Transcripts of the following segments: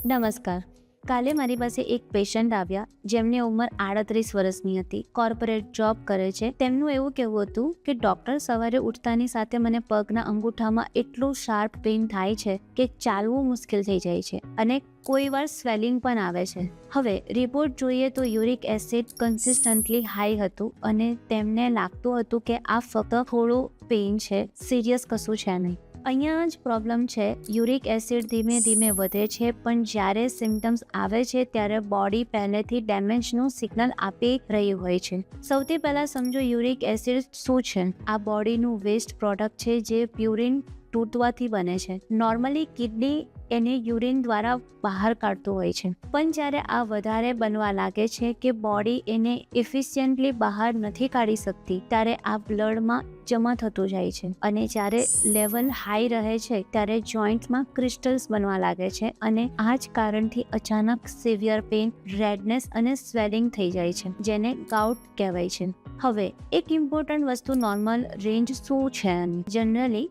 નમસ્કાર. કાલે મારી પાસે એક પેશન્ટ આવ્યા જેમની ઉંમર 38 વર્ષની હતી. કોર્પોરેટ જોબ કરે છે. તેમનું એવું કહેવું હતું કે ડોક્ટર, સવારે ઉઠતાની સાથે મને પગના અંગૂઠામાં એટલું શાર્પ પેઇન થાય છે કે ચાલવું મુશ્કેલ થઈ જાય છે અને કોઈ વાર સ્વેલિંગ પણ આવે છે. હવે રિપોર્ટ જોઈએ તો યુરિક એસિડ કન્સિસ્ટન્ટલી હાઈ હતું અને તેમને લાગતું હતું કે આ ફક્ત થોડું પેઇન છે, સિરિયસ કશું છે નહીં. અહીંયા જ પ્રોબ્લેમ છે. યુરિક એસિડ ધીમે ધીમે વધે છે, પણ જ્યારે સિમ્ટમ્સ આવે છે ત્યારે બોડી પહેલેથી ડેમેજનું સિગ્નલ આપી રહ્યું હોય છે. સૌથી પહેલા સમજો યુરિક એસિડ શું છે. આ બોડીનું વેસ્ટ પ્રોડક્ટ છે જે પ્યુરિન તૂટવાથી બને છે. નોર્મલી કિડની એને યુરિન દ્વારા બહાર કાઢતું હોય છે, પણ જ્યારે આ વધારે બનવા લાગે છે કે બોડી એને એફિશિયન્ટલી બહાર નથી કાઢી શકતી, ત્યારે આ બ્લડમાં જમા થતું જાય છે અને જ્યારે લેવલ હાઈ રહે છે ત્યારે જોઈન્ટ્સમાં ક્રિસ્ટલ્સ બનવા લાગે છે અને આ જ કારણથી અચાનક સિવિયર પેઇન, રેડનેસ અને સ્વેલિંગ થઈ જાય છે, જેને ગાઉટ કહેવાય છે. હવે એક ઇમ્પોર્ટન્ટ વસ્તુ, નોર્મલ રેન્જ શું છે? જનરલી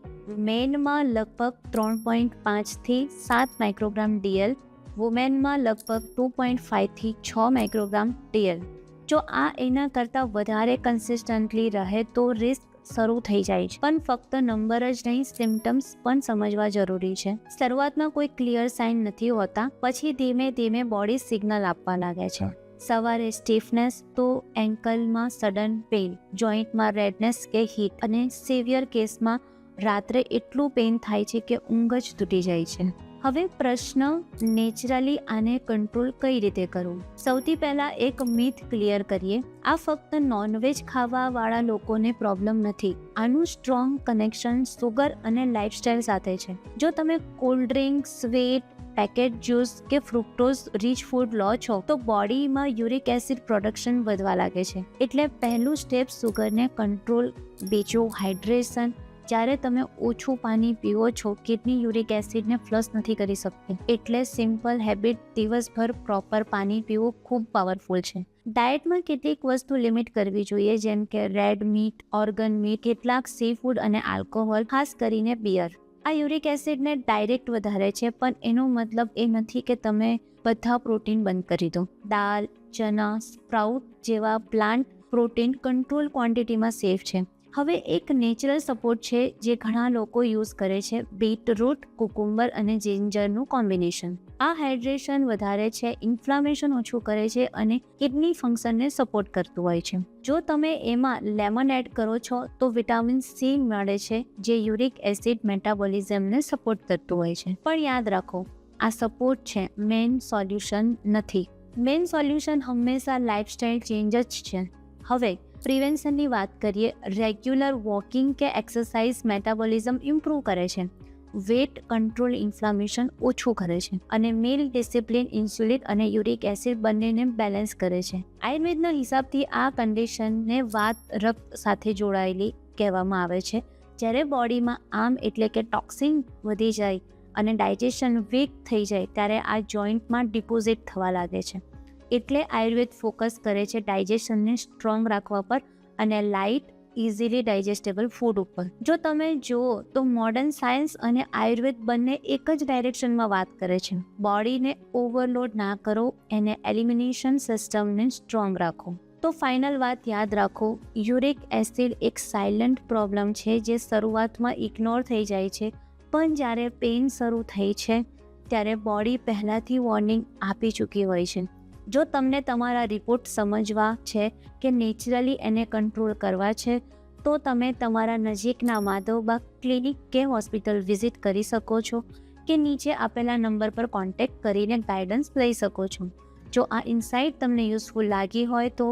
મેનમાં લગભગ 3.5 થી 7 માઇક્રોગ્રામ ડીએલ, વુમેનમાં લગભગ 2.5 થી 6 માઇક્રોગ્રામ ડીએલ. જો આ એના કરતાં વધારે કન્સિસ્ટન્ટલી રહે તો રિસ્ક શરૂ થઈ જાય છે. પણ ફક્ત નંબર જ નહીં, સિમ્ટમ્સ પણ સમજવા જરૂરી છે. શરૂઆતમાં કોઈ ક્લિયર સાઇન નથી હોતા, પછી ધીમે ધીમે બોડી સિગ્નલ આપવા લાગે છે. સવારે સ્ટીફનેસ, તો એન્કલમાં સડન પેઇન, જોઈન્ટમાં રેડનેસ કે હીટ, અને સિવિયર કેસમાં રાત્રે એટલું પેઇન થાય છે કે ઊંઘ જ તૂટી જાય છે. હવે પ્રશ્ન, નેચરલી આને કંટ્રોલ કઈ રીતે કરવું? સૌથી પહેલા એક મિથ ક્લિયર કરીએ. આ ફક્ત નોનવેજ ખાવાવાળા લોકોને પ્રોબ્લેમ નથી. આનું સ્ટ્રોંગ કનેક્શન સુગર અને લાઇફસ્ટાઇલ સાથે છે. જો તમે cold drink, sweet, packet juice કે ફ્રુક્ટોઝ રીચ ફૂડ લો છો તો બોડીમાં યુરિક એસિડ પ્રોડક્શન વધવા લાગે છે. એટલે પહેલું સ્ટેપ સુગરને કંટ્રોલ. બીજું હાઇડ્રેશન. જ્યારે તમે ઓછું પાણી પીવો છો, કિડની યુરિક એસિડને ફ્લશ નથી કરી શકતી. એટલે સિમ્પલ હેબિટ, દિવસભર પ્રોપર પાણી પીવું ખૂબ પાવરફુલ છે. ડાયટમાં કેટલીક વસ્તુ લિમિટ કરવી જોઈએ, જેમ કે રેડ મીટ, ઓર્ગન મીટ, કેટલાક સી ફૂડ અને આલ્કોહોલ, ખાસ કરીને બિયર. આ યુરિક એસિડને ડાયરેક્ટ વધારે છે, પણ એનો મતલબ એ નથી કે તમે બધા પ્રોટીન બંધ કરી દો. દાળ, ચના, સ્પ્રાઉટ જેવા પ્લાન્ટ પ્રોટીન કંટ્રોલ ક્વોન્ટિટીમાં સેફ છે. હવે એક નેચરલ સપોર્ટ છે જે ઘણા લોકો યુઝ કરે છે, બીટરૂટ, કુકુમ્બર અને જિંજરનું કોમ્બિનેશન. આ હાઇડ્રેશન વધારે છે, ઇન્ફ્લામેશન ઓછું કરે છે અને કિડની ફંક્શનને સપોર્ટ કરતું હોય છે. જો તમે એમાં લેમન એડ કરો છો તો વિટામિન સી મળે છે, જે યુરિક એસિડ મેટાબોલિઝમને સપોર્ટ કરતું હોય છે. પણ યાદ રાખો, આ સપોર્ટ છે, મેઇન સોલ્યુશન નથી. મેઇન સોલ્યુશન હંમેશા લાઇફસ્ટાઇલ ચેન્જ જ છે. હવે પ્રિવેન્શનની વાત કરીએ. રેગ્યુલર વોકિંગ કે એક્સરસાઇઝ મેટાબોલિઝમ ઇમ્પ્રૂવ કરે છે, વેટ કંટ્રોલ ઇન્ફ્લામેશન ઓછું કરે છે અને મીલ ડિસિપ્લિન ઇન્સ્યુલિન અને યુરિક એસિડ બંનેને બેલેન્સ કરે છે. આયુર્વેદના હિસાબથી આ કન્ડિશનને વાત રક્ત સાથે જોડાયેલી કહેવામાં આવે છે. જ્યારે બોડીમાં આમ એટલે કે ટોક્સિન વધી જાય અને ડાયજેશન વીક થઈ જાય ત્યારે આ જોઈન્ટમાં ડિપોઝિટ થવા લાગે છે. એટલે આયુર્વેદ ફોકસ કરે છે ડાયજેશનને સ્ટ્રોંગ રાખવા પર અને લાઇટ, ઇઝીલી ડાયજેસ્ટેબલ ફૂડ ઉપર. જો તમે જુઓ તો મોડર્ન સાયન્સ અને આયુર્વેદ બંને એક જ ડાયરેક્શનમાં વાત કરે છે. બોડીને ઓવરલોડ ના કરો, એને એલિમિનેશન સિસ્ટમને સ્ટ્રોંગ રાખો. તો ફાઇનલ વાત યાદ રાખો, યુરિક એસિડ એક સાયલન્ટ પ્રોબ્લેમ છે જે શરૂઆતમાં ઇગ્નોર થઈ જાય છે, પણ જ્યારે પેઇન શરૂ થઈ છે ત્યારે બોડી પહેલાંથી વોર્નિંગ આપી ચૂકી હોય છે. જો તમને તમારા રિપોર્ટ સમજવા છે કે નેચરલી એને કંટ્રોલ કરવા છે, તો તમે તમારા નજીકના માધવબાગ ક્લિનિક કે હોસ્પિટલ વિઝિટ કરી શકો છો કે નીચે આપેલા નંબર પર કોન્ટેક્ટ કરીને ગાઈડન્સ લઈ શકો છો. જો આ ઇન્સાઇટ તમને યુઝફુલ લાગી હોય તો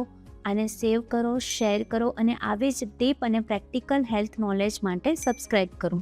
આને સેવ કરો, શેર કરો અને આવી જ ડીપ અને પ્રેક્ટિકલ હેલ્થ નોલેજ માટે સબસ્ક્રાઇબ કરો.